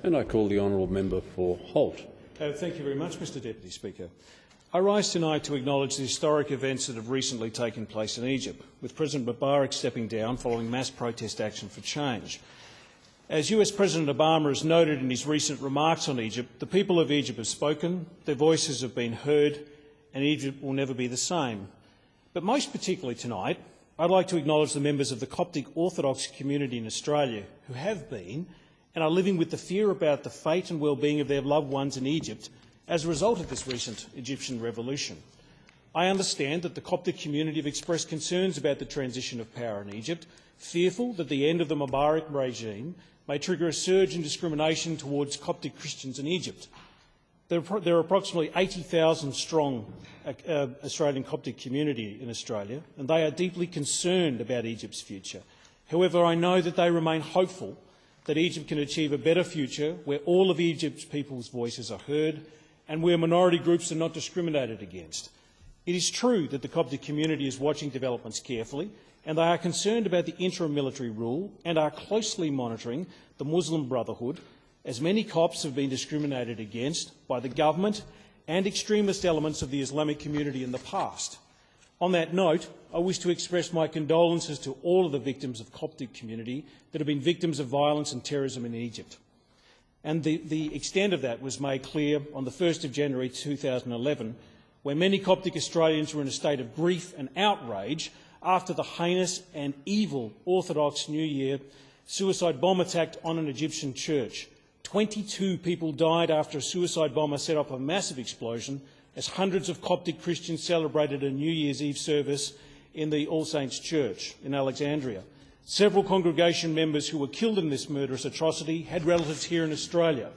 And I call the honourable member for Holt. Thank you very much, Mr Deputy Speaker. I rise tonight to acknowledge the historic events that have recently taken place in Egypt, with President Mubarak stepping down following mass protest action for change. As US President Obama has noted in his recent remarks on Egypt, the people of Egypt have spoken, their voices have been heard, and Egypt will never be the same. But most particularly tonight, I'd like to acknowledge the members of the Coptic Orthodox community in Australia who have been and are living with the fear about the fate and well-being of their loved ones in Egypt as a result of this recent Egyptian revolution. I understand that the Coptic community have expressed concerns about the transition of power in Egypt, fearful that the end of the Mubarak regime may trigger a surge in discrimination towards Coptic Christians in Egypt. There are approximately 80,000 strong Australian Coptic community in Australia, and they are deeply concerned about Egypt's future. However, I know that they remain hopeful that Egypt can achieve a better future where all of Egypt's people's voices are heard and where minority groups are not discriminated against. It is true that the Coptic community is watching developments carefully, and they are concerned about the interim military rule and are closely monitoring the Muslim Brotherhood, as many Copts have been discriminated against by the government and extremist elements of the Islamic community in the past. On that note, I wish to express my condolences to all of the victims of Coptic community that have been victims of violence and terrorism in Egypt. And the extent of that was made clear on the 1st of January 2011, where many Coptic Australians were in a state of grief and outrage after the heinous and evil Orthodox New Year suicide bomb attack on an Egyptian church. 22 people died after a suicide bomber set off a massive explosion as hundreds of Coptic Christians celebrated a New Year's Eve service in the All Saints Church in Alexandria. Several congregation members who were killed in this murderous atrocity had relatives here in Australia.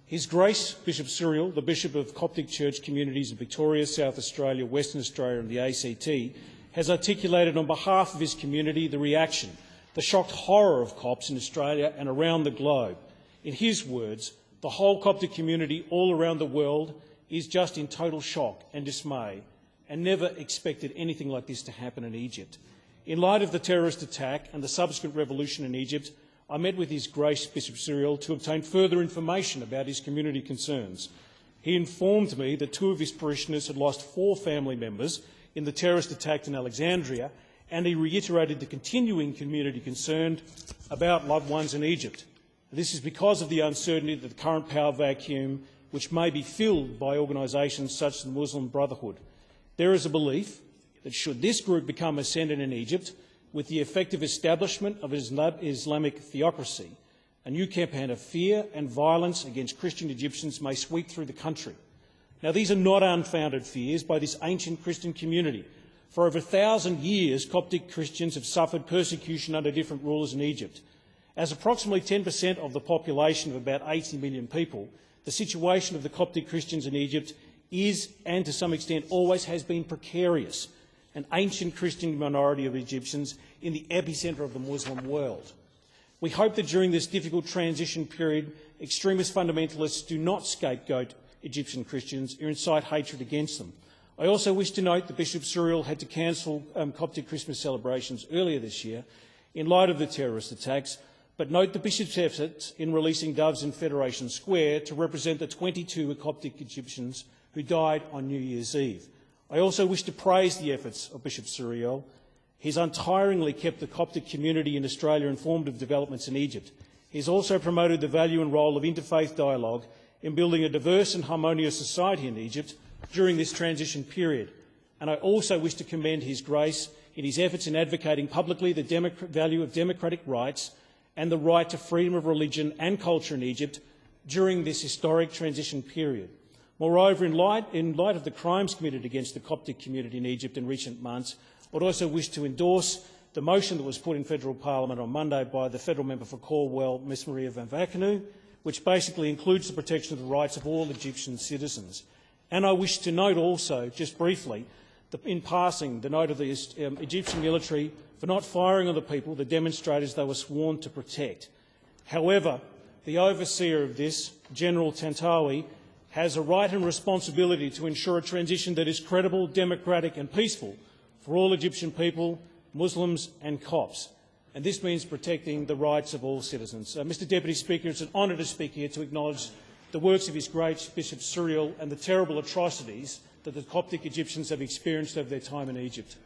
His Grace Bishop Cyril, the Bishop of Coptic Church communities in Victoria, South Australia, Western Australia and the ACT, has articulated on behalf of his community the reaction, the shocked horror of Copts in Australia and around the globe. In his words, the whole Coptic community all around the world is just in total shock and dismay and never expected anything like this to happen in Egypt. In light of the terrorist attack and the subsequent revolution in Egypt, I met with His Grace Bishop Cyril to obtain further information about his community concerns. He informed me that 2 of his parishioners had lost 4 family members in the terrorist attack in Alexandria, and he reiterated the continuing community concern about loved ones in Egypt. This is because of the uncertainty that the current power vacuum, which may be filled by organisations such as the Muslim Brotherhood. There is a belief that should this group become ascendant in Egypt, with the effective establishment of Islamic theocracy, a new campaign of fear and violence against Christian Egyptians may sweep through the country. Now, these are not unfounded fears by this ancient Christian community. For over 1,000 years, Coptic Christians have suffered persecution under different rulers in Egypt. As approximately 10% of the population of about 80 million people, the situation of the Coptic Christians in Egypt is, and to some extent always has been, precarious, an ancient Christian minority of Egyptians in the epicentre of the Muslim world. We hope that during this difficult transition period, extremist fundamentalists do not scapegoat Egyptian Christians or incite hatred against them. I also wish to note that Bishop Cyril had to cancel Coptic Christmas celebrations earlier this year in light of the terrorist attacks, but note the Bishop's efforts in releasing doves in Federation Square to represent the 22 Coptic Egyptians who died on New Year's Eve. I also wish to praise the efforts of Bishop Cyril. He's untiringly kept the Coptic community in Australia informed of developments in Egypt. He's also promoted the value and role of interfaith dialogue in building a diverse and harmonious society in Egypt during this transition period. And I also wish to commend His Grace in his efforts in advocating publicly the value of democratic rights and the right to freedom of religion and culture in Egypt during this historic transition period. Moreover, in light of the crimes committed against the Coptic community in Egypt in recent months, I would also wish to endorse the motion that was put in federal parliament on Monday by the federal member for Caldwell, Ms Maria Van Vakenu, which basically includes the protection of the rights of all Egyptian citizens. And I wish to note also, just briefly, in passing, the note of the Egyptian military for not firing on the people, the demonstrators they were sworn to protect. However, the overseer of this, General Tantawi, has a right and responsibility to ensure a transition that is credible, democratic and peaceful for all Egyptian people, Muslims and Copts. and this means protecting the rights of all citizens. Mr Deputy Speaker, it's an honour to speak here to acknowledge the works of His Grace Bishop Cyril and the terrible atrocities that the Coptic Egyptians have experienced over their time in Egypt.